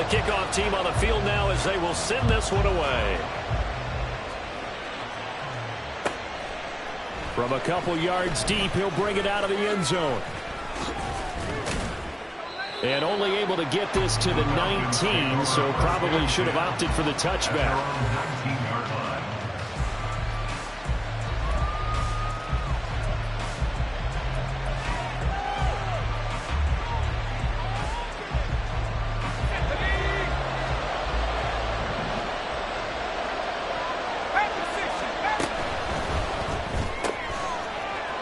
the kickoff team on the field now as they will send this one away. From a couple yards deep, he'll bring it out of the end zone. And only able to get this to the 19, so probably should have opted for the touchback.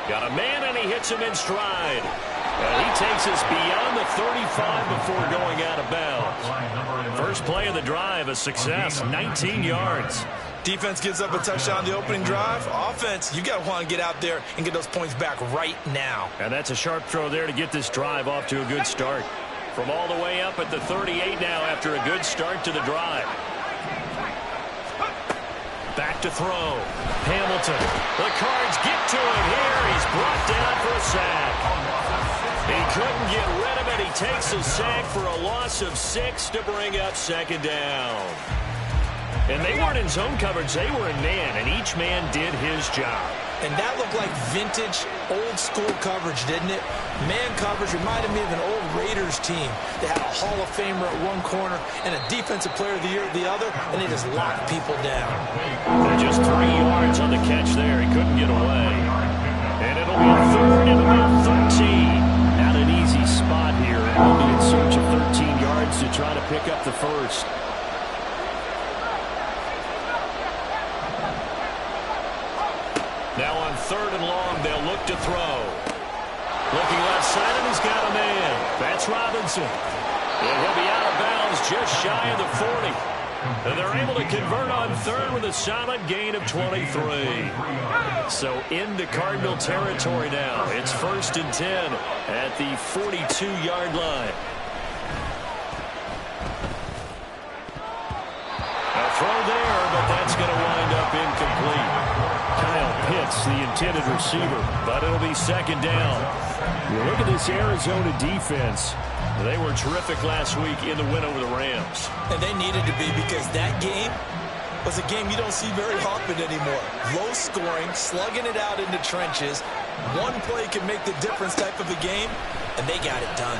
Got a man, and he hits him in stride. And he takes us beyond the 35 before going out of bounds. First play of the drive, a success, 19 yards. Defense gives up a touchdown on the opening drive. Offense, you got to want to get out there and get those points back right now. And that's a sharp throw there to get this drive off to a good start. From all the way up at the 38 now after a good start to the drive. Back to throw. Hamilton. The Cards get to it here. He's brought down for a sack. He couldn't get rid of it. He takes a sack for a loss of 6 to bring up second down. And they weren't in zone coverage. They were in man, and each man did his job. And that looked like vintage, old-school coverage, didn't it? Man coverage reminded me of an old Raiders team. They had a Hall of Famer at one corner and a Defensive Player of the Year at the other, and they just locked people down. And just 3 yards on the catch there. He couldn't get away. And it'll be a third and about 13. Not an easy spot here. He'll be in search of 13 yards to try to pick up the first. Now on third and long, they'll look to throw. Looking left side, and he's got a man. That's Robinson. And he'll be out of bounds just shy of the 40. And they're able to convert on third with a solid gain of 23. So into Cardinal territory now. It's 1st and 10 at the 42-yard line. A throw there, but that's going to wind up incomplete. Kyle Pitts, the intended receiver, but it'll be second down. You look at this Arizona defense. They were terrific last week in the win over the Rams. And they needed to be, because that game was a game you don't see very often anymore. Low scoring, slugging it out into trenches. One play can make the difference type of a game, and they got it done.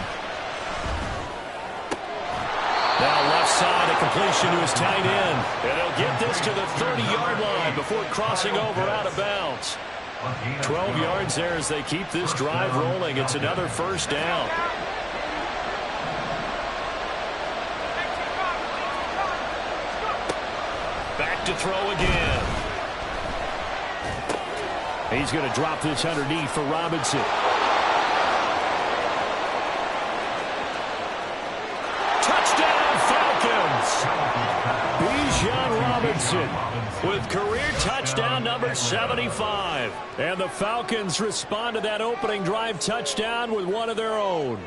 Now left side, a completion to his tight end. And he'll get this to the 30-yard line before crossing over out of bounds. 12 yards there as they keep this drive rolling. It's another first down. Back to throw again. He's going to drop this underneath for Robinson. Touchdown Falcons! Bijan Robinson with career touchdown number 75. And the Falcons respond to that opening drive touchdown with one of their own.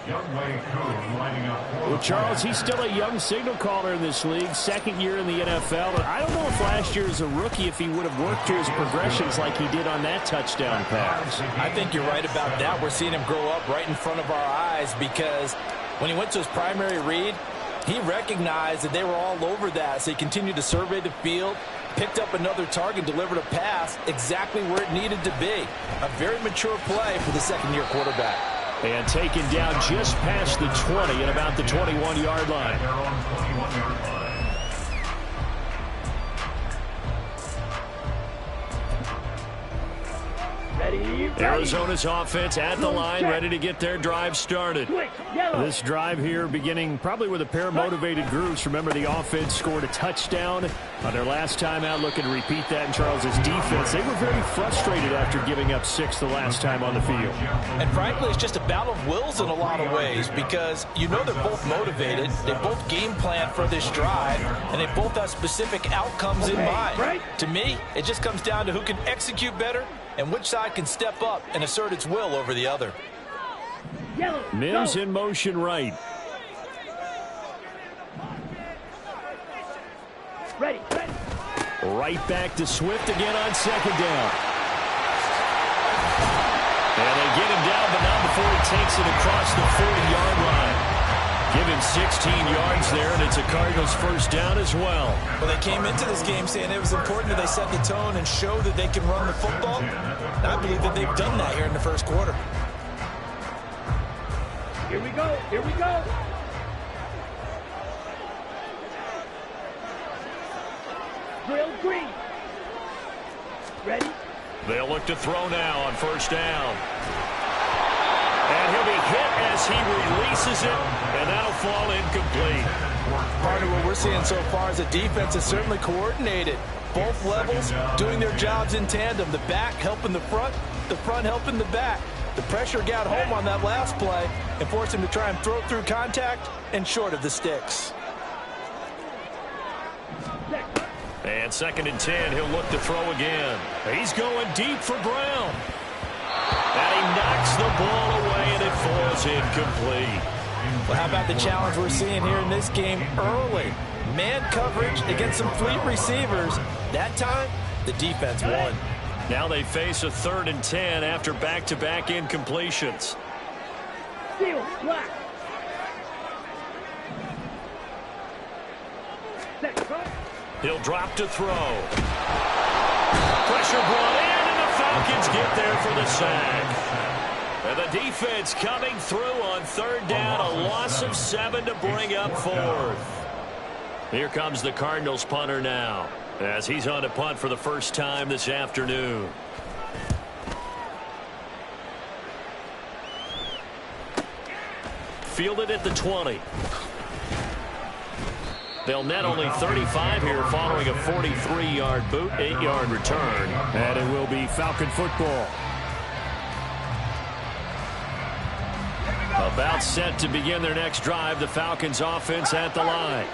Well, Charles, he's still a young signal caller in this league, second year in the NFL. I don't know if last year as a rookie, if he would have worked through his progressions like he did on that touchdown pass. I think you're right about that. We're seeing him grow up right in front of our eyes, because when he went to his primary read, he recognized that they were all over that, so he continued to survey the field, picked up another target, delivered a pass exactly where it needed to be. A very mature play for the second-year quarterback. And taken down just past the 20 at about the 21-yard line. Arizona's offense at the line, ready to get their drive started. This drive here beginning probably with a pair of motivated groups. Remember, the offense scored a touchdown on their last time out. Looking to repeat that in Charles's defense. They were very frustrated after giving up 6 the last time on the field. And frankly, it's just a battle of wills in a lot of ways, because you know they're both motivated. They both game plan for this drive, and they both have specific outcomes in mind. To me, it just comes down to who can execute better and which side can step up and assert its will over the other. Mims in motion right. Right back to Swift again on second down. And they get him down, but not before he takes it across the 40-yard line. Give him 16 yards there, and it's a Cardinals first down as well. Well, they came into this game saying it was important that they set the tone and show that they can run the football. And I believe that they've done that here in the first quarter. Here we go. Here we go. Drill green. Ready? They'll look to throw now on first down. And he'll be hit as he releases it, and that'll fall incomplete. Part of what we're seeing so far is the defense is certainly coordinated. Both levels doing their jobs in tandem. The back helping the front helping the back. The pressure got home on that last play and forced him to try and throw through contact and short of the sticks. And 2nd and 10, he'll look to throw again. He's going deep for Brown. And he knocks the ball away, and it falls incomplete. Well, how about the challenge we're seeing here in this game early? Man coverage against some fleet receivers. That time, the defense won. Now they face a 3rd and 10 after back-to-back incompletions. Seal, black. Set, cut. He'll drop to throw. Pressure brought in, and the Falcons get there for the sack. And the defense coming through on 3rd down, a loss of 7 to bring up 4th. Here comes the Cardinals punter now, as he's on to punt for the first time this afternoon. Fielded at the 20. They'll net only 35 here following a 43-yard boot, 8-yard return. And it will be Falcon football. About set to begin their next drive, the Falcons offense at the line.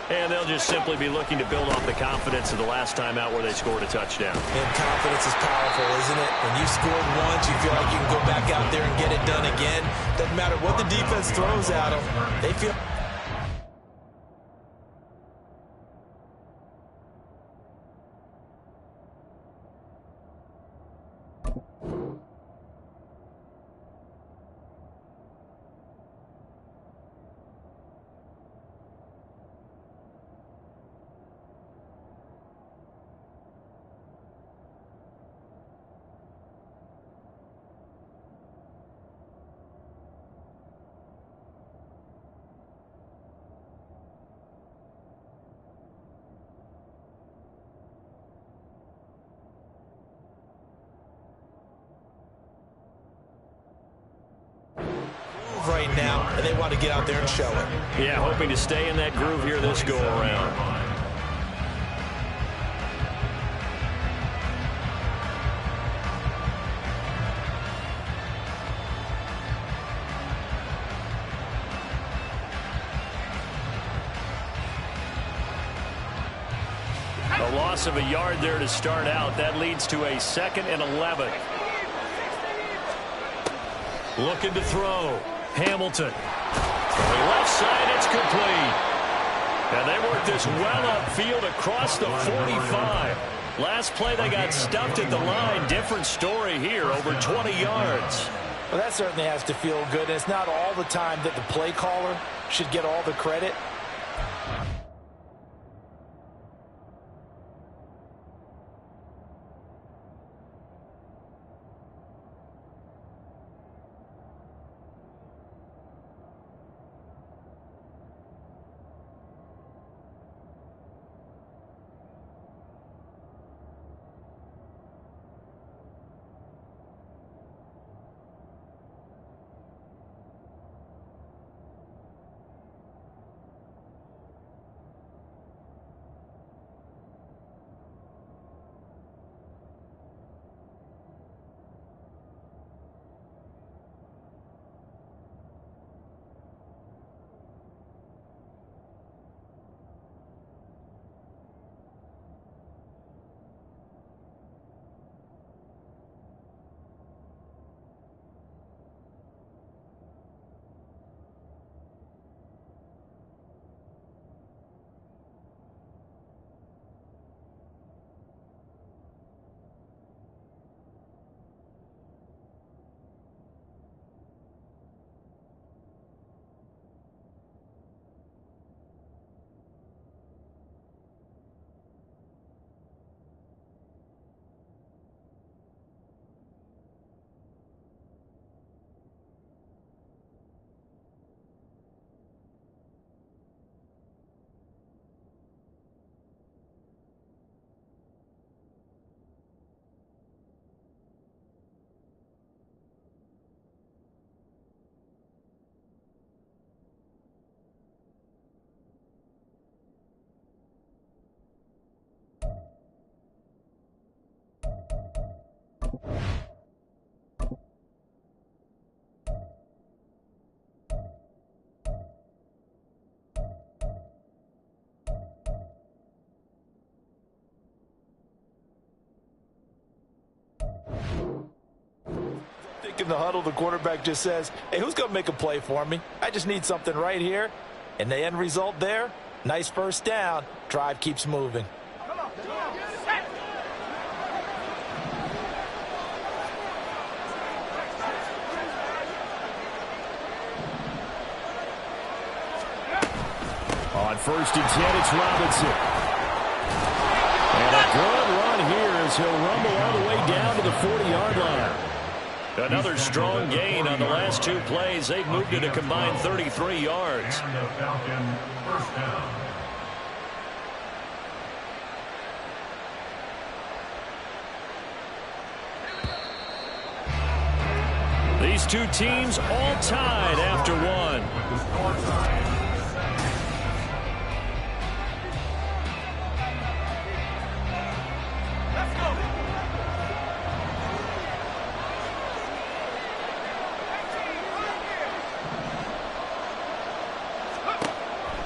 And they'll just simply be looking to build off the confidence of the last time out where they scored a touchdown. And confidence is powerful, isn't it? When you scored once, you feel like you can go back out there and get it done again. Doesn't matter what the defense throws at them. They feel... right now, and they want to get out there and show it. Yeah, hoping to stay in that groove here this go-around. A loss of a yard there to start out. That leads to a 2nd and 11. Looking to throw. Hamilton. On the left side, it's complete. And they work this well upfield across the 45. Last play, they got stuffed at the line. Different story here, over 20 yards. Well, that certainly has to feel good. And it's not all the time that the play caller should get all the credit. think in the huddle, the quarterback just says, hey, who's going to make a play for me? I just need something right here. And the end result there, nice first down. Drive keeps moving. On 1st and 10, it's Robinson. And a good run here as he'll rumble all the way down to the 40-yard line. Another strong gain on the last 2 plays. They've moved it a combined 33 yards. And the Falcon first down. These 2 teams all tied after 1.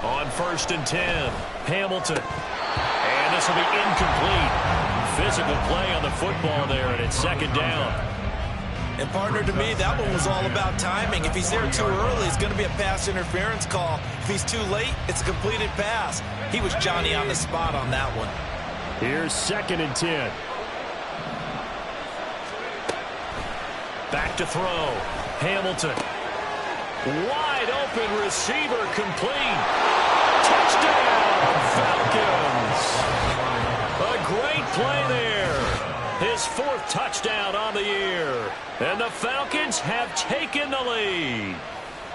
On 1st and 10, Hamilton. And this will be incomplete. Physical play on the football there, and it's 2nd down. And partner, to me, that one was all about timing. If he's there too early, it's going to be a pass interference call. If he's too late, it's a completed pass. He was Johnny on the spot on that one. Here's 2nd and 10. Back to throw. Hamilton. Wide open receiver complete. Touchdown, Falcons. A great play there. His 4th touchdown on the year. And the Falcons have taken the lead.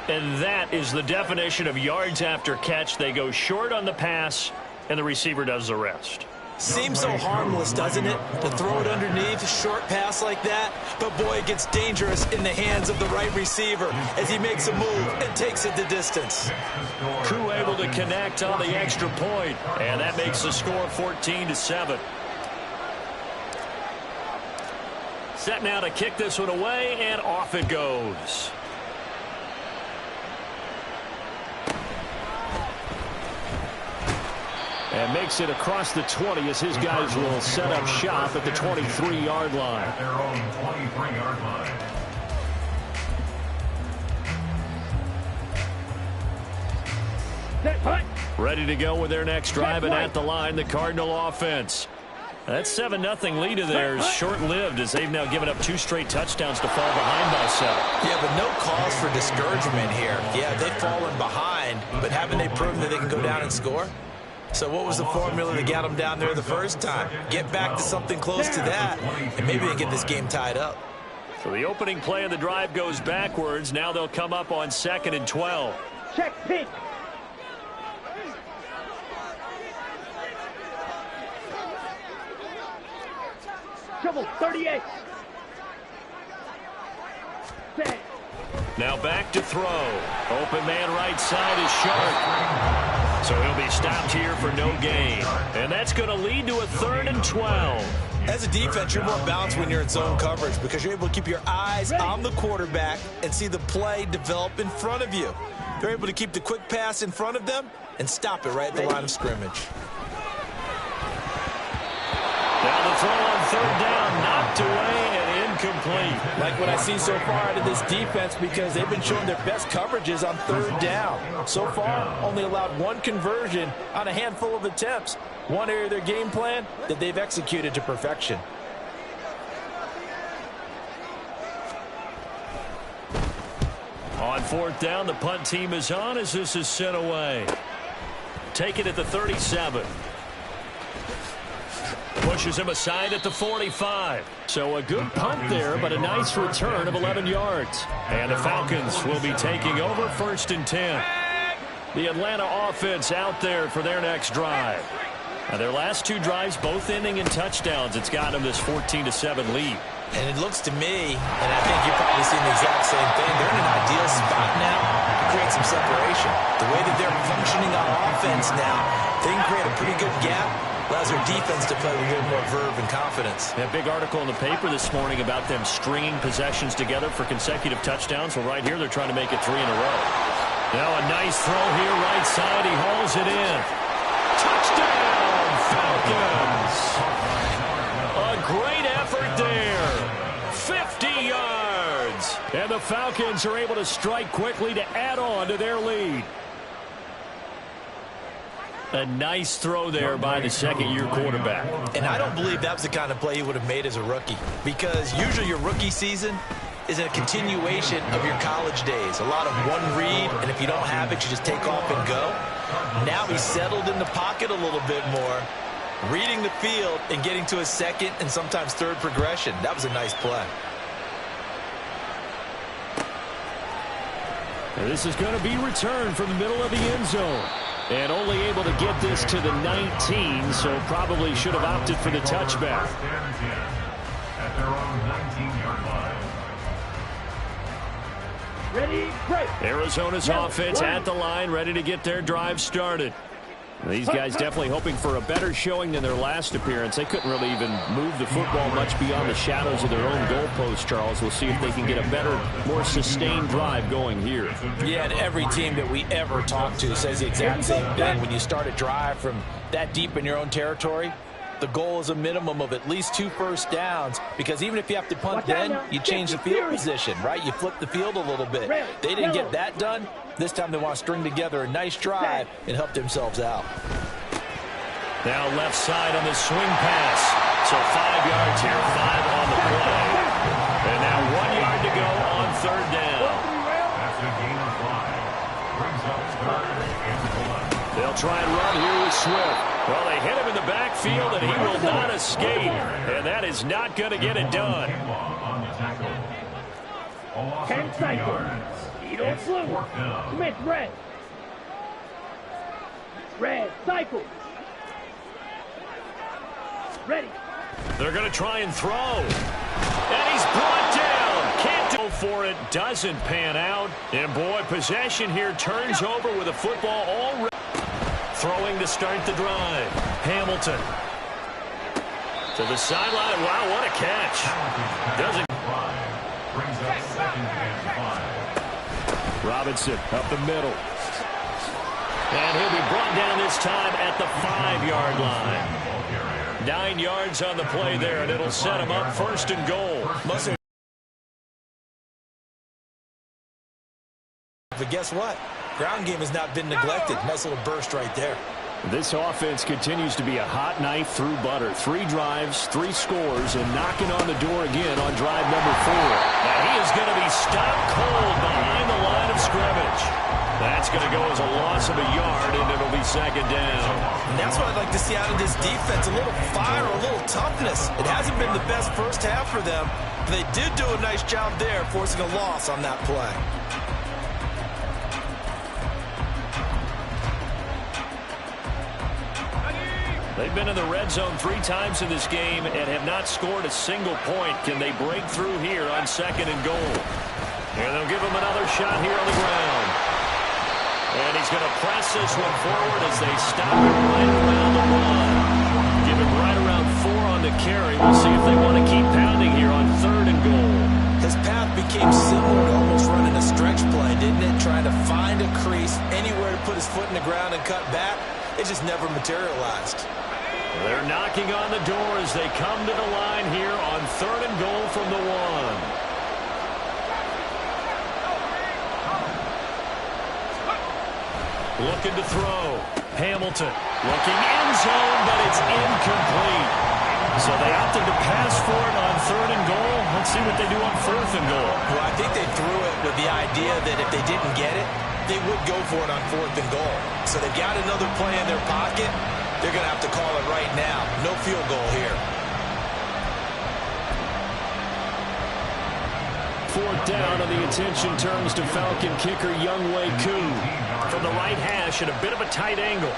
And that is the definition of yards after catch. They go short on the pass, and the receiver does the rest. Seems so harmless, doesn't it, to throw it underneath a short pass like that? But, boy, it gets dangerous in the hands of the right receiver as he makes a move and takes it the distance. Crew able to connect on the extra point, and that makes the score 14-7. Set now to kick this one away, and off it goes. And makes it across the 20 as his guys will set up shop at the 23-yard line. At their own 23-yard line. Set, hut. Ready to go with their next drive, and at the line, the Cardinal offense. That 7-0 lead of theirs short-lived as they've now given up 2 straight touchdowns to fall behind by 7. Yeah, but no cause for discouragement here. Yeah, they've fallen behind, but haven't they proven that they can go down and score? So what was the formula that got them down there the first time? Get back to something close to that, and maybe they get this game tied up. So the opening play of the drive goes backwards. Now they'll come up on 2nd and 12. Check pink. Trouble 38. Set. Now back to throw. Open man right side is Sharp. So he'll be stopped here for no gain. And that's going to lead to a 3rd and 12. As a defense, you're more balanced when you're in zone coverage because you're able to keep your eyes on the quarterback and see the play develop in front of you. They're able to keep the quick pass in front of them and stop it right at the line of scrimmage. Down the throw on 3rd down, knocked away and incomplete. Like what I see so far out of this defense because they've been showing their best coverages on 3rd down. So far, only allowed 1 conversion on a handful of attempts. One area of their game plan that they've executed to perfection. On 4th down, the punt team is on as this is sent away. Take it at the 37. Pushes him aside at the 45. So a good punt there, but a nice return of 11 yards. And the Falcons will be taking over 1st and 10. The Atlanta offense out there for their next drive. Now their last 2 drives, both ending in touchdowns. It's got them this 14-7 lead. And it looks to me, and I think you're probably seeing the exact same thing, they're in an ideal spot now to create some separation. The way that they're functioning on offense now, they can create a pretty good gap. Allows their defense to play with a little more verve and confidence. That big article in the paper this morning about them stringing possessions together for consecutive touchdowns. Well, right here, they're trying to make it 3 in a row. Now a nice throw here, right side. He hauls it in. Touchdown, Falcons. A great effort there. 50 yards. And the Falcons are able to strike quickly to add on to their lead. A nice throw there by the second-year quarterback. And I don't believe that was the kind of play he would have made as a rookie, because usually your rookie season is a continuation of your college days. A lot of one read, and if you don't have it, you just take off and go. Now he's settled in the pocket a little bit more, reading the field and getting to a second and sometimes third progression. That was a nice play. And this is going to be returned from the middle of the end zone. And only able to get this to the 19, so probably should have opted for the touchback. At their own 19-yard line. Ready, break. Arizona's offense at the line, ready to get their drive started. These guys definitely hoping for a better showing than their last appearance. They couldn't really even move the football much beyond the shadows of their own goalpost, Charles. We'll see if they can get a better, more sustained drive going here. Yeah, and every team that we ever talk to says the exact same thing. When you start a drive from that deep in your own territory, the goal is a minimum of at least 2 first downs, because even if you have to punt then, you change the field position, right? You flip the field a little bit. They didn't get that done. This time they want to string together a nice drive and help themselves out. Now left side on the swing pass. So 5 yards here, 5 on the play. And now 1 yard to go on third down. That's a gain of 5. Brings up third and 1. They'll try and run here with Swift. Well, they hit him in the backfield, and he will not escape. And that is not going to get it done. On the tackle. A loss of 2 cycle. yards. Edo Flu. Smith, red. Red, cycle. Ready. They're going to try and throw. And he's brought down. Can't go for it. Doesn't pan out. And, boy, possession here turns over with a football already. Throwing to start the drive. Hamilton. To the sideline. Wow, what a catch. Doesn't. Brings up second and 5. Robinson up the middle. And he'll be brought down this time at the 5-yard line. 9 yards on the play there, and it'll set him up first and goal. But guess what? Ground game has not been neglected. Nice little burst right there. This offense continues to be a hot knife through butter. 3 drives, 3 scores, and knocking on the door again on drive number 4. Now he is going to be stopped cold behind the line of scrimmage. That's going to go as a loss of a yard, and it'll be second down. And that's what I'd like to see out of this defense. A little fire, a little toughness. It hasn't been the best first half for them, but they did do a nice job there, forcing a loss on that play. They've been in the red zone 3 times in this game and have not scored a single point. Can they break through here on second and goal? And they'll give him another shot here on the ground. And he's going to press this one forward as they stop him right around the 1. Give him right around 4 on the carry. We'll see if they want to keep pounding here on third and goal. His path became similar to almost running a stretch play, didn't it? Trying to find a crease, anywhere to put his foot in the ground and cut back. It just never materialized. They're knocking on the door as they come to the line here on third and goal from the 1. Looking to throw. Hamilton looking end zone, but it's incomplete. So they opted to pass for it on third and goal. Let's see what they do on fourth and goal. Well, I think they threw it with the idea that if they didn't get it, they would go for it on fourth and goal. So they've got another play in their pocket. They're going to have to call it right now. No field goal here. Fourth down, and the attention turns to Falcon kicker Younghoe Koo from the right hash at a bit of a tight angle.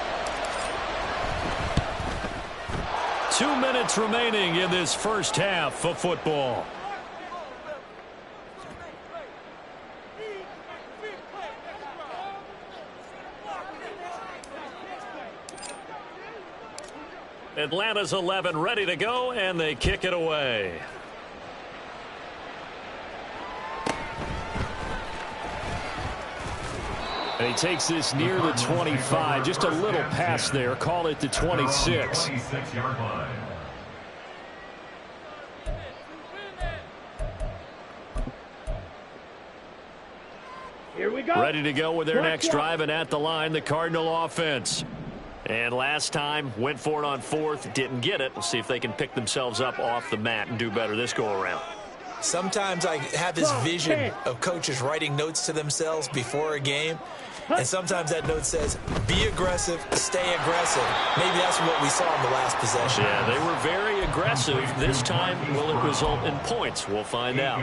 2 minutes remaining in this first half of football. Atlanta's 11 ready to go, and they kick it away. And he takes this near the 25. Just a little pass there. Call it the 26. 26-yard line. Ready to go with their next drive, and at the line, the Cardinal offense. And last time, went for it on fourth, didn't get it. We'll see if they can pick themselves up off the mat and do better this go-around. Sometimes I have this vision of coaches writing notes to themselves before a game, and sometimes that note says, be aggressive, stay aggressive. Maybe that's what we saw in the last possession. Yeah, they were very aggressive. This time, will it result in points? We'll find out.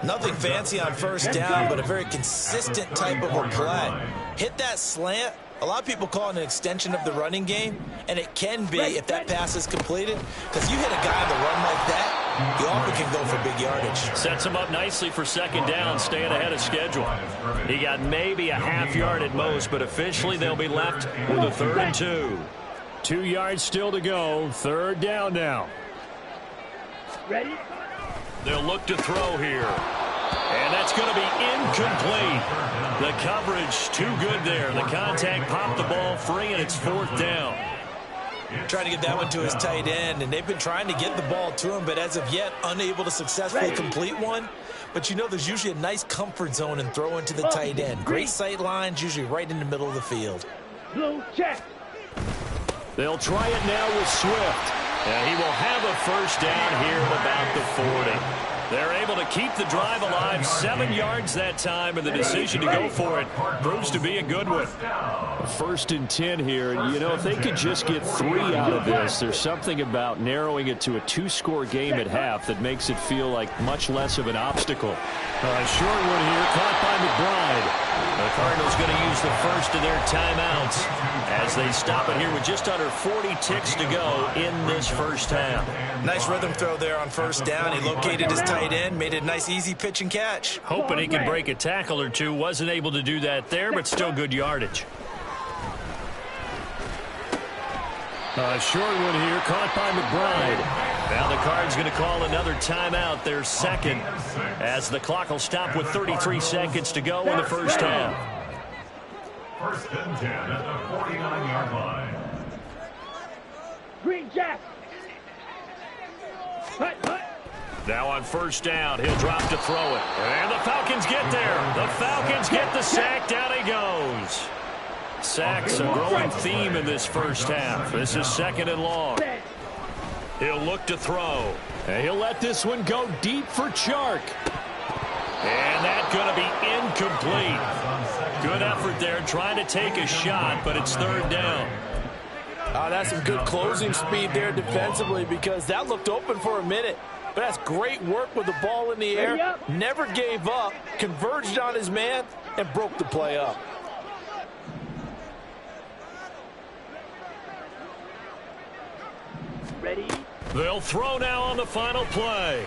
Nothing fancy on first down, but a very consistent type of a play. Hit that slant. A lot of people call it an extension of the running game, and it can be if that pass is completed, because you hit a guy on the run like that, he often can go for big yardage. Sets him up nicely for second down, staying ahead of schedule. He got maybe a half yard at most, but officially they'll be left with a 3rd and 2. 2 yards still to go. 3rd down now. Ready? They'll look to throw here. And that's going to be incomplete. The coverage too good there. The contact popped the ball free, and it's 4th down. Trying to get that one to his tight end, and they've been trying to get the ball to him, but as of yet, unable to successfully complete one. But you know there's usually a nice comfort zone in throwing to the tight end. Great sight lines, usually right in the middle of the field. Blue check. They'll try it now with Swift. And he will have a first down here at about the 40. They're able to keep the drive alive. 7 yards that time, and the decision to go for it proves to be a good one. 1st and 10 here. You know, if they could just get 3 out of this, there's something about narrowing it to a 2-score game at half that makes it feel like much less of an obstacle. Short one here, caught by McBride. The Cardinals going to use the first of their timeouts as they stop it here with just under 40 ticks to go in this first half. Nice rhythm throw there on first down. He located his tight end, made it a nice easy pitch and catch. Hoping he could break a tackle or two. Wasn't able to do that there, but still good yardage. A short one here, caught by McBride. Now the Cards going to call another timeout, their second, as the clock will stop with 33 seconds to go in the first half. 1st and 10 at the 49-yard line. Green Jack. Hut, hut. Now on first down, he'll drop to throw it. And the Falcons get there. The Falcons get the sack. Down he goes. Sacks a growing theme in this first half. This is 2nd and long. He'll look to throw. And he'll let this one go deep for Chark. And that's going to be incomplete. Good effort there trying to take a shot, but it's 3rd down. That's some good closing speed there defensively, because that looked open for a minute. But that's great work with the ball in the air. Never gave up, converged on his man, and broke the play up. Ready? They'll throw now on the final play.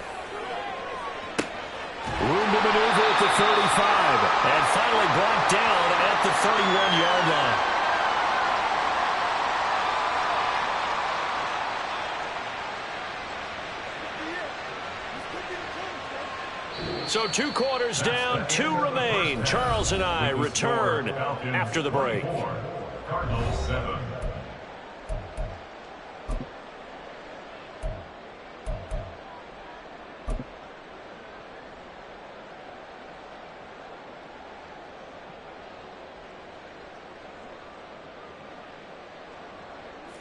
Room to maneuver at the 35. And finally brought down at the 31-yard line. So 2 quarters down, 2 remain. Charles and I return after the break. Cardinals 7.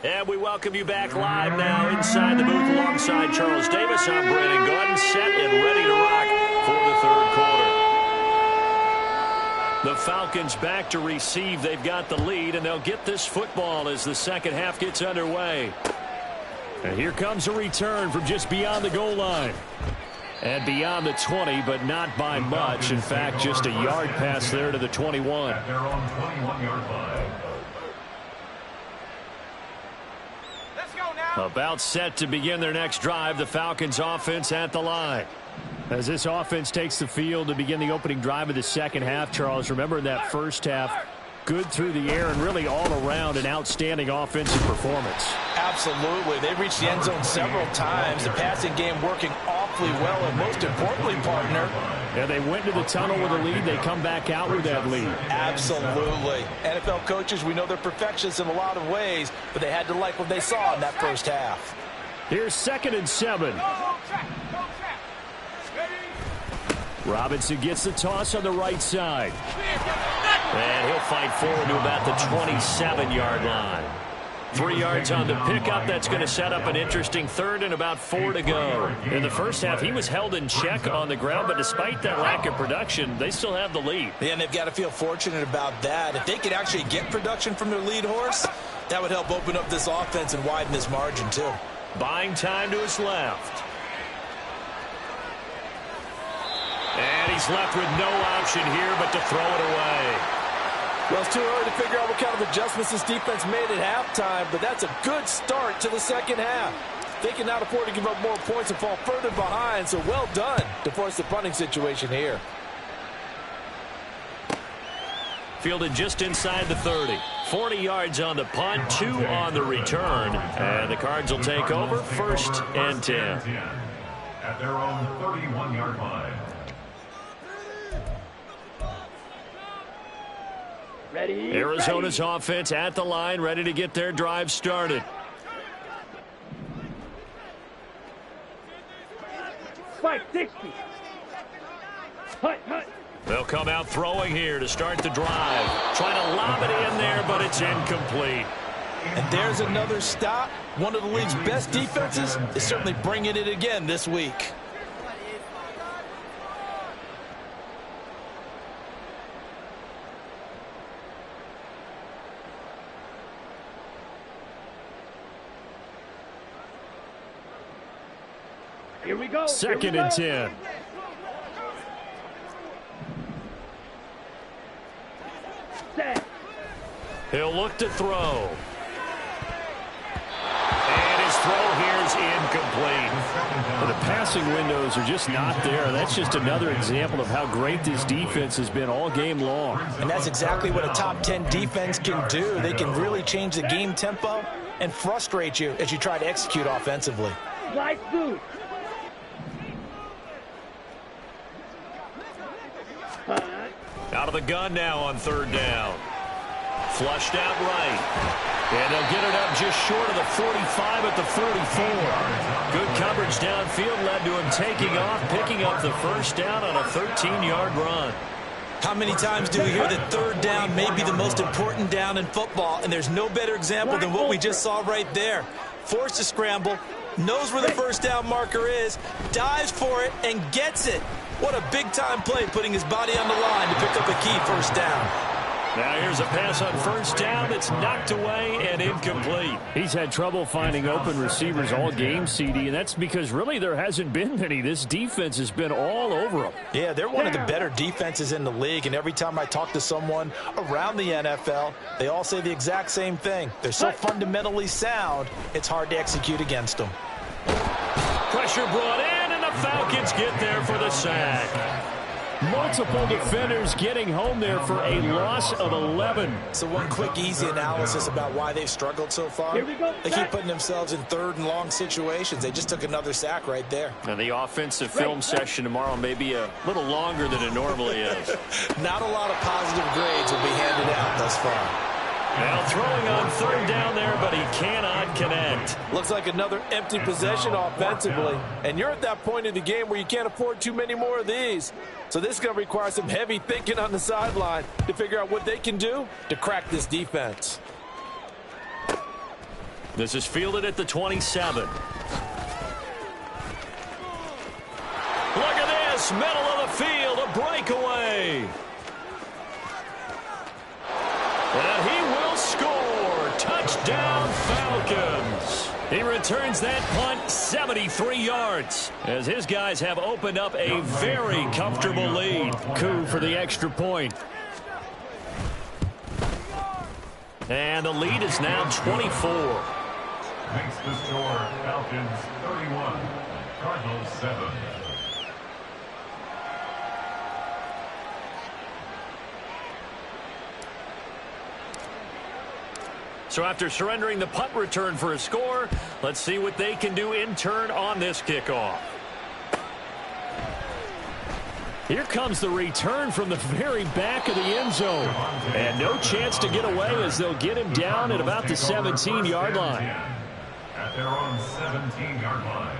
And we welcome you back live now inside the booth alongside Charles Davis. I'm Brandon Gordon, set and ready to rock for the 3rd quarter. The Falcons back to receive. They've got the lead, and they'll get this football as the second half gets underway. And here comes a return from just beyond the goal line. And beyond the 20, but not by much. In fact, just a yard pass there to the 21. At their own 21-yard line. About set to begin their next drive, the Falcons offense at the line. As this offense takes the field to begin the opening drive of the second half, Charles, remember in that first half, good through the air and really all around an outstanding offensive performance. Absolutely. They reached the end zone several times. The passing game working awfully well, and most importantly, partner, yeah, they went to the tunnel with a lead. They come back out with that lead. Absolutely. NFL coaches, we know they're perfectionists in a lot of ways, but they had to like what they saw in that first half. Here's 2nd and 7. Robinson gets the toss on the right side. And he'll fight forward to about the 27-yard line. 3 yards on the pickup. That's going to set up an interesting third and about 4 to go. In the first half, he was held in check on the ground, but despite that lack of production, they still have the lead. Yeah, and they've got to feel fortunate about that. If they could actually get production from their lead horse, that would help open up this offense and widen this margin too. Buying time to his left. And he's left with no option here but to throw it away. Well, it's too early to figure out what kind of adjustments this defense made at halftime, but that's a good start to the second half. They cannot afford to give up more points and fall further behind, so well done to force the punting situation here. Fielded just inside the 30. 40 yards on the punt, 2 on the return. And the Cards will take over, 1st and 10. At their own 31-yard line. Ready? Arizona's offense at the line, ready to get their drive started. Spike 60. Hut. They'll come out throwing here to start the drive. Trying to lob it in there, but it's incomplete. And there's another stop. One of the league's best defenses is certainly bringing it again this week. Here we go. 2nd and 10. Set. He'll look to throw. And his throw here is incomplete. Well, the passing windows are just not there. That's just another example of how great this defense has been all game long. And that's exactly what a top 10 defense can do. They can really change the game tempo and frustrate you as you try to execute offensively. Slice boost. Out of the gun now on 3rd down. Flushed out right. And they'll get it up just short of the 45 at the 44. Good coverage downfield led to him taking off, picking up the 1st down on a 13-yard run. How many times do we hear that 3rd down may be the most important down in football, and there's no better example than what we just saw right there. Forced to scramble, knows where the 1st down marker is, dives for it, and gets it. What a big-time play, putting his body on the line to pick up a key 1st down. Now here's a pass on 1st down that's knocked away and incomplete. He's had trouble finding open receivers all game, CD, and that's because really there hasn't been many. This defense has been all over them. Yeah, they're one of the better defenses in the league, and every time I talk to someone around the NFL, they all say the exact same thing. They're so fundamentally sound, it's hard to execute against them. Pressure brought in, and the Falcons get there for the sack. Multiple defenders getting home there for a loss of 11. So one quick, easy analysis about why they've struggled so far. Here we go. They keep putting themselves in 3rd and long situations. They just took another sack right there. And the offensive film session tomorrow may be a little longer than it normally is. Not a lot of positive grades will be handed out thus far. Now throwing on 3rd down there, but he cannot connect. Looks like another empty possession offensively. And you're at that point in the game where you can't afford too many more of these. So this is going to require some heavy thinking on the sideline to figure out what they can do to crack this defense. This is fielded at the 27. Look at this, middle of the field, a breakaway. And he will score. Touchdown, Falcons. He returns that punt 73 yards as his guys have opened up a very comfortable lead. Coup for the extra point. And the lead is now 24. Makes the score Falcons 31, Cardinals 7. So after surrendering the punt return for a score, let's see what they can do in turn on this kickoff. Here comes the return from the very back of the end zone. And no chance to get away as they'll get him down at about the 17-yard line. At their own 17-yard line.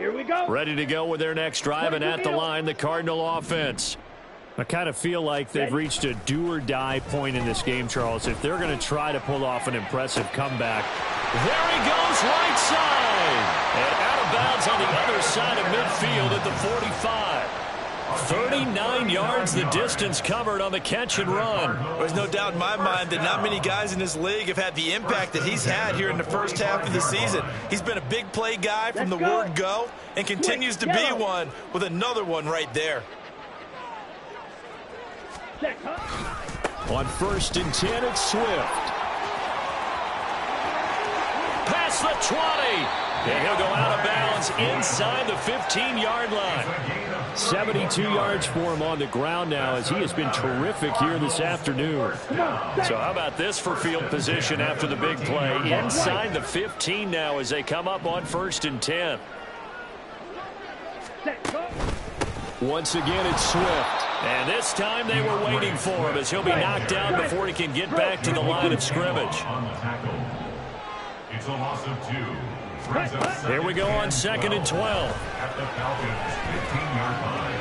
Here we go. Ready to go with their next drive, and at the line, the Cardinal offense. I kind of feel like they've reached a do-or-die point in this game, Charles. If they're going to try to pull off an impressive comeback. There he goes, right side. And out of bounds on the other side of midfield at the 45. 39 yards the distance covered on the catch and run. There's no doubt in my mind that not many guys in this league have had the impact that he's had here in the first half of the season. He's been a big play guy from the word go and continues to be one with another one right there. On 1st and 10, it's Swift. Past the 20. And he'll go out of bounds inside the 15-yard line. 72 yards for him on the ground now, as he has been terrific here this afternoon. So how about this for field position after the big play? Inside the 15 now as they come up on 1st and 10. Once again, it's Swift. And this time they were waiting for him as he'll be knocked down before he can get back to the line of scrimmage. It's a loss of 2. Here we go on 2nd and 12. At the Falcons' 15-yard line.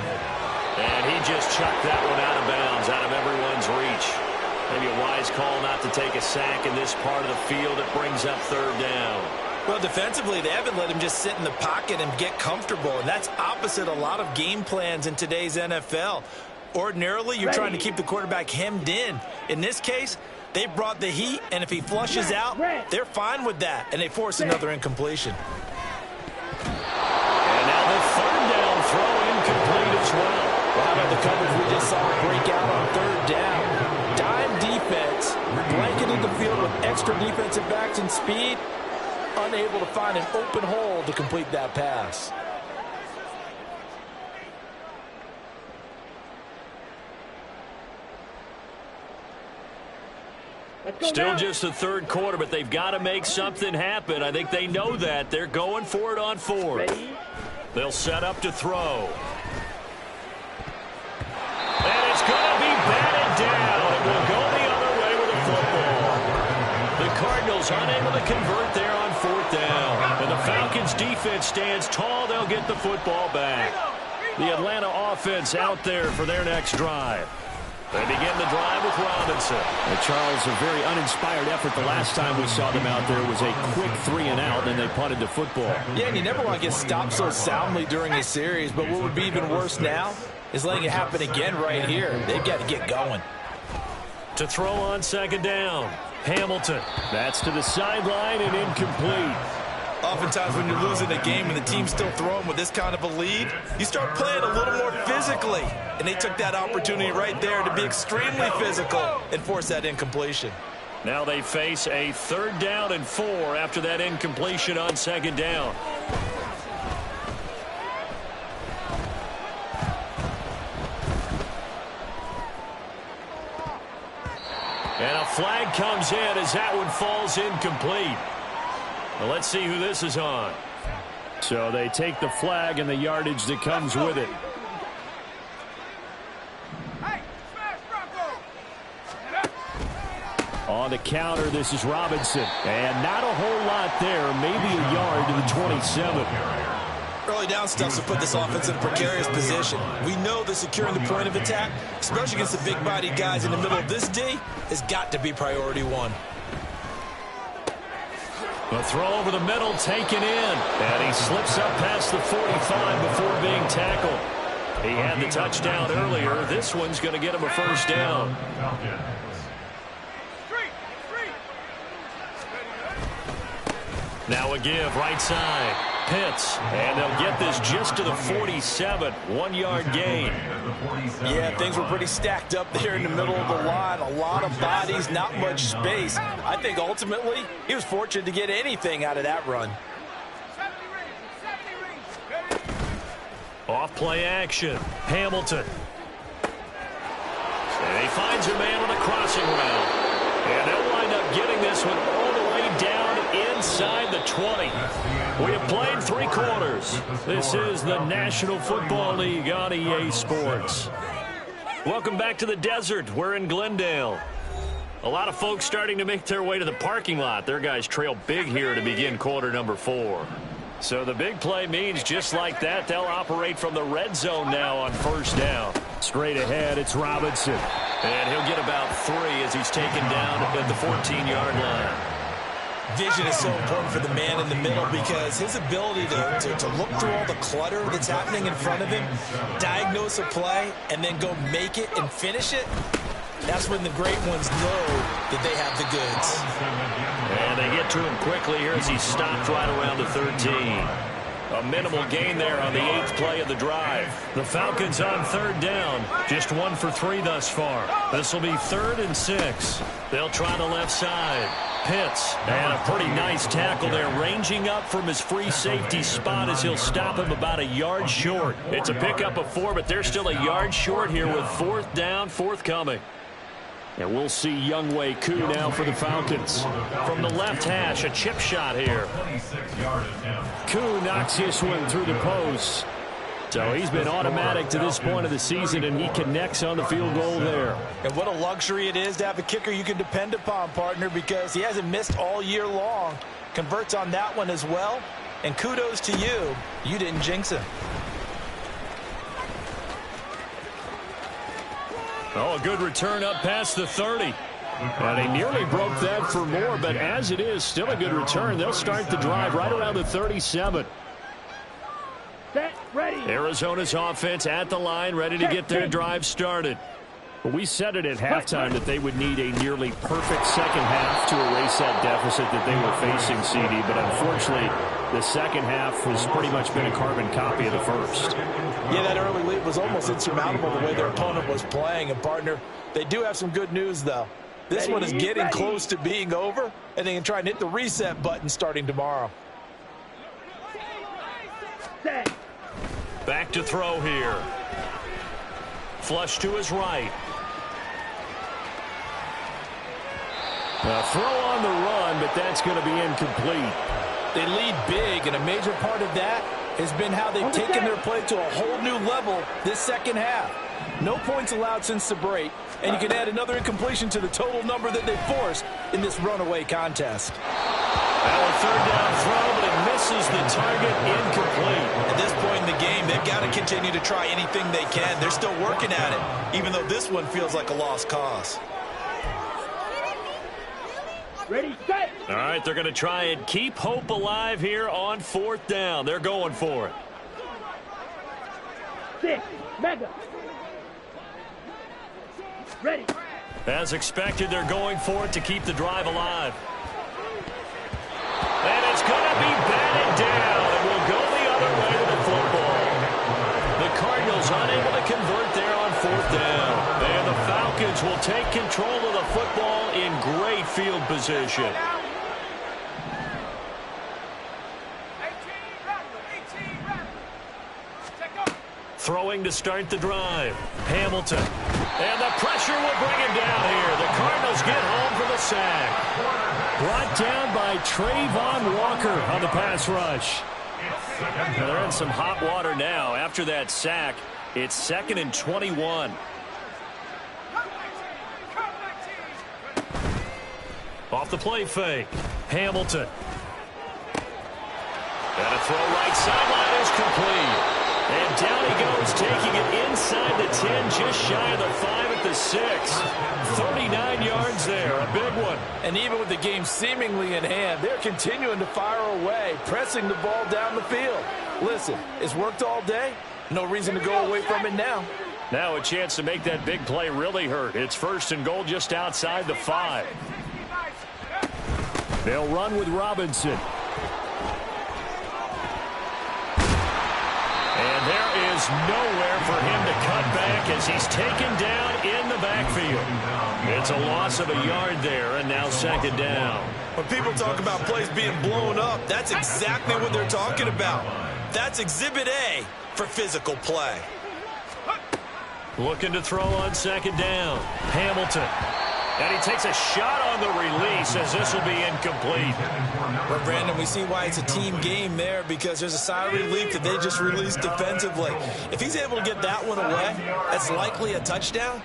And he just chucked that one out of bounds, out of everyone's reach. Maybe a wise call not to take a sack in this part of the field. It brings up 3rd down. Well, defensively, they haven't let him just sit in the pocket and get comfortable, and that's opposite a lot of game plans in today's NFL. Ordinarily, you're trying to keep the quarterback hemmed in. In this case, they brought the heat, and if he flushes out, they're fine with that, and they force another incompletion. And now the 3rd down throw incomplete as well. Well, how about the coverage we just saw break out on 3rd down? Dime defense, blanketed the field with extra defensive backs and speed, unable to find an open hole to complete that pass. Still just the 3rd quarter, but they've got to make something happen. I think they know that. They're going for it on 4th. They'll set up to throw. And it's going to be batted down. It will go the other way with the football. The Cardinals unable to convert there on 4th down. And the Falcons defense stands tall. They'll get the football back. The Atlanta offense out there for their next drive. They begin the drive with Robinson. Charles, a very uninspired effort the last time we saw them out there was a quick 3-and-out, and they punted the football. Yeah, and you never want to get stopped so soundly during a series, but what would be even worse now is letting it happen again right here. They've got to get going. To throw on 2nd down, Hamilton. That's to the sideline and incomplete. Oftentimes when you're losing a game and the team's still throwing with this kind of a lead, you start playing a little more physically. And they took that opportunity right there to be extremely physical and force that incompletion. Now they face a 3rd down and 4 after that incompletion on 2nd down. And a flag comes in as that one falls incomplete. Well, let's see who this is on. So they take the flag and the yardage that comes with it. On the counter, this is Robinson. And not a whole lot there, maybe a yard to the 27. Early down stuff to put this offense in a precarious position. We know that securing the point of attack, especially against the big-bodied guys in the middle of this D, has got to be priority 1. The throw over the middle taken in. And he slips up past the 45 before being tackled. He had the touchdown earlier. This one's going to get him a 1st down. Now a give, right side. Pitts. And they'll get this just to the 47. 1-yard gain. Yeah, things were pretty stacked up there in the middle of the line. A lot of bodies, not much space. I think ultimately he was fortunate to get anything out of that run. Off play action. Hamilton. And he finds a man with a crossing route. And they'll wind up getting this one all the way down inside the 20. We have played 3 quarters. This is the National Football League on EA Sports. Welcome back to the desert. We're in Glendale. A lot of folks starting to make their way to the parking lot. Their guys trail big here to begin quarter number 4. So the big play means just like that, they'll operate from the red zone now on first down. Straight ahead, it's Robinson. And he'll get about 3 as he's taken down at the 14-yard line. Vision is so important for the man in the middle because his ability to look through all the clutter that's happening in front of him, diagnose a play, and then go make it and finish it, that's when the great ones know that they have the goods. And they get to him quickly here as he stopped right around the 13. A minimal gain there on the 8th play of the drive. The Falcons on third down. Just 1 for 3 thus far. This will be 3rd and 6. They'll try the left side. Pitts, and a pretty nice tackle there, ranging up from his free safety spot as he'll stop him about a yard short. It's a pickup of 4, but they're still a yard short here with 4th down, forthcoming. And we'll see Younghoe Koo now for the Falcons. From the left hash, a chip shot here. Koo knocks this one through the post. So he's been automatic to this point of the season, and he connects on the field goal there. And what a luxury it is to have a kicker you can depend upon, partner, because he hasn't missed all year long. Converts on that one as well. And kudos to you. You didn't jinx him. Oh, a good return up past the 30. And he nearly broke that for more, but as it is, still a good return. They'll start the drive right around the 37. Set, ready. Arizona's offense at the line, ready to get their drive started. We said it at halftime that they would need a nearly perfect second half to erase that deficit that they were facing, CD. But unfortunately, the second half has pretty much been a carbon copy of the first. Yeah, that early lead was almost insurmountable the way their opponent was playing. And, partner, they do have some good news, though. This one is getting close to being over, and they can try and hit the reset button starting tomorrow. Set. Back to throw here. Flush to his right. A throw on the run, but that's going to be incomplete. They lead big, and a major part of that has been how they've taken their play to a whole new level this second half. No points allowed since the break, and you can add another incompletion to the total number that they forced in this runaway contest. Now a third down throw, but it misses the target, incomplete. At this point in the game, they've got to continue to try anything they can. They're still working at it, even though this one feels like a lost cause. Ready, set. All right, they're going to try and keep hope alive here on 4th down. They're going for it. 6, mega. Ready. As expected, they're going for it to keep the drive alive. And it's going to be batted down. It will go the other way with the football. The Cardinals unable to convert there on 4th down. And the Falcons will take control of the football in great field position. Throwing to start the drive. Hamilton. And the pressure will bring him down here. The Cardinals get home for the sack. Brought down by Trayvon Walker on the pass rush. Now they're in some hot water now. After that sack, it's 2nd and 21. Off the play fake. Hamilton. And a throw right sideline is complete. And down he goes, taking it inside the 10, just shy of the 5 at the 6. 39 yards there, a big one. And even with the game seemingly in hand, they're continuing to fire away, pressing the ball down the field. Listen, it's worked all day. No reason to go away from it now. Now a chance to make that big play really hurt. It's 1st and goal just outside the 5. They'll run with Robinson. And there is nowhere for him to cut back as he's taken down in the backfield. It's a loss of a yard there, and now 2nd down. When people talk about plays being blown up, that's exactly what they're talking about. That's Exhibit A for physical play. Looking to throw on 2nd down. Hamilton. And he takes a shot on the release as this will be incomplete. But, Brandon, we see why it's a team game there because there's a sigh of relief that they just released defensively. If he's able to get that one away, that's likely a touchdown.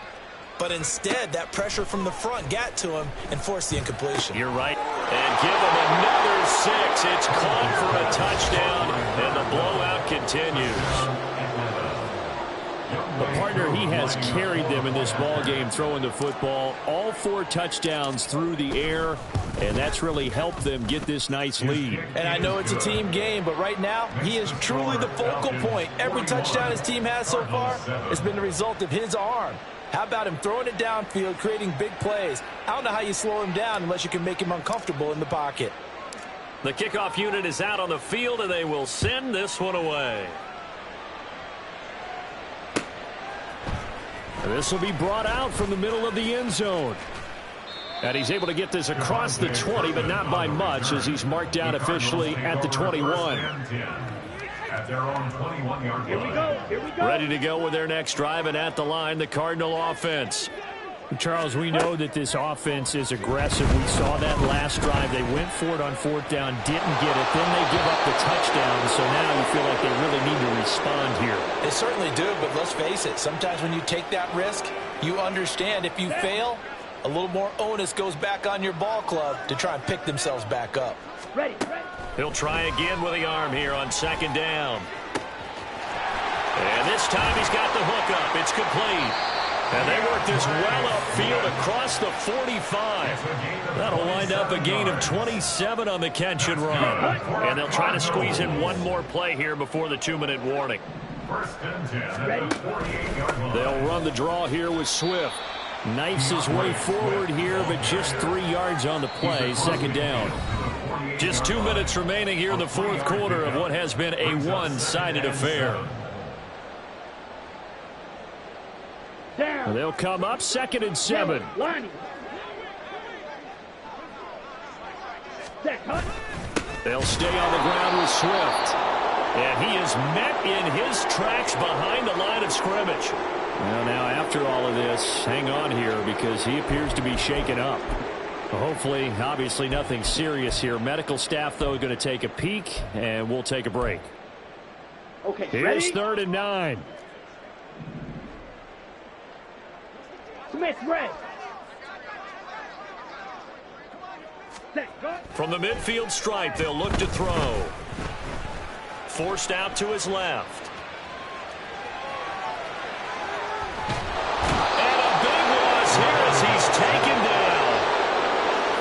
But instead, that pressure from the front got to him and forced the incompletion. You're right. And give him another 6. It's caught for a touchdown, and the blowout continues. The partner, he has carried them in this ball game throwing the football. All 4 touchdowns through the air, and that's really helped them get this nice lead. And I know it's a team game, but right now, he is truly the focal point. Every touchdown his team has so far has been the result of his arm. How about him throwing it downfield, creating big plays? I don't know how you slow him down unless you can make him uncomfortable in the pocket. The kickoff unit is out on the field, and they will send this one away. And this will be brought out from the middle of the end zone. And he's able to get this across the 20, but not by much, as he's marked down officially at the 21. At their own 21-yard line. Here we go. Ready to go with their next drive, and at the line, the Cardinal offense. Charles, we know that this offense is aggressive. We saw that last drive. They went for it on 4th down, didn't get it. Then they give up the touchdown, so now you feel like they really need to respond here. They certainly do, but let's face it, sometimes when you take that risk, you understand if you fail, a little more onus goes back on your ball club to try and pick themselves back up. Ready. He'll try again with the arm here on 2nd down. And this time he's got the hook up. It's complete. And they work this well upfield across the 45. That'll wind up a gain of 27 on the catch and run. And they'll try to squeeze in one more play here before the 2-minute warning. First and 10 at the 48-yard line. They'll run the draw here with Swift. Knifes his way forward here, but just 3 yards on the play. 2nd down. Just 2 minutes remaining here in the 4th quarter of what has been a one-sided affair. Down. They'll come up 2nd and 7. Lining. Set. Cut. They'll stay on the ground with Swift. And he is met in his tracks behind the line of scrimmage. Well, now after all of this, hang on here because he appears to be shaken up. Hopefully, obviously nothing serious here. Medical staff, though, going to take a peek, and we'll take a break. Okay, Here's ready? 3rd and 9. Smith, red. Set. Cut. From the midfield stripe, they'll look to throw. Forced out to his left. And a big loss here as he's taken down.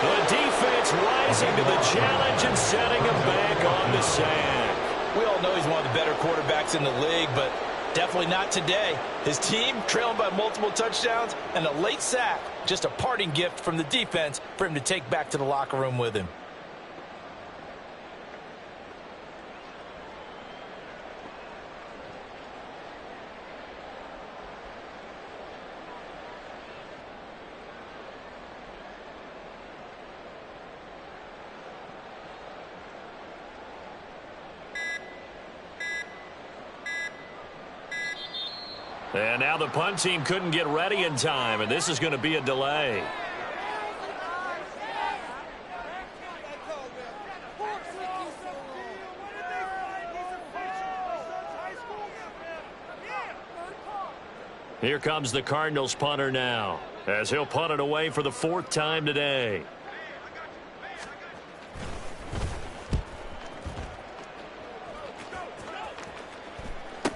The defense rising to the challenge and setting him back on the sack. We all know he's one of the better quarterbacks in the league, but definitely not today. His team trailing by multiple touchdowns and a late sack. Just a parting gift from the defense for him to take back to the locker room with him. And now the punt team couldn't get ready in time, and this is going to be a delay. Here comes the Cardinals punter now, as he'll punt it away for the 4th time today.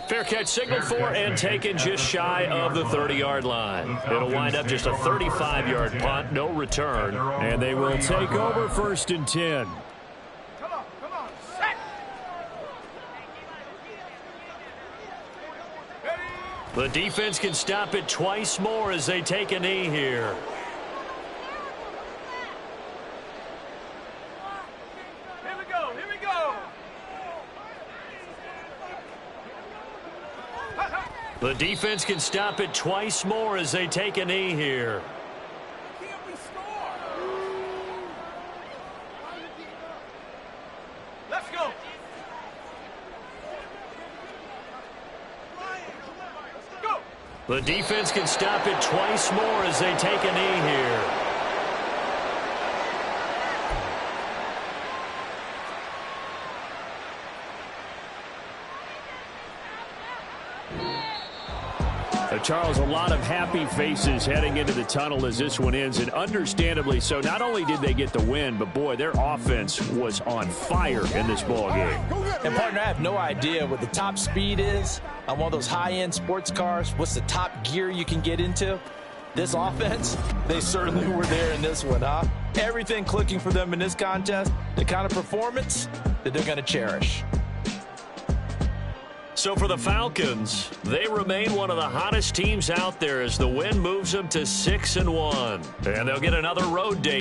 Fair catch signaled for and taken just shy of the 30-yard line. It'll wind up just a 35-yard punt, no return. And they will take over 1st and 10. Come on. Set. The defense can stop it twice more as they take a knee here. Here we go. The defense can stop it twice more as they take a knee here. Can't we score? Let's go. Go. The defense can stop it twice more as they take a knee here. Charles, a lot of happy faces heading into the tunnel as this one ends, and understandably so. Not only did they get the win, but, boy, their offense was on fire in this ball game. And, partner, I have no idea what the top speed is on one of those high-end sports cars. What's the top gear you can get into? This offense, they certainly were there in this one, huh? Everything clicking for them in this contest, the kind of performance that they're going to cherish. So for the Falcons, they remain one of the hottest teams out there as the win moves them to 6-1. And they'll get another road date.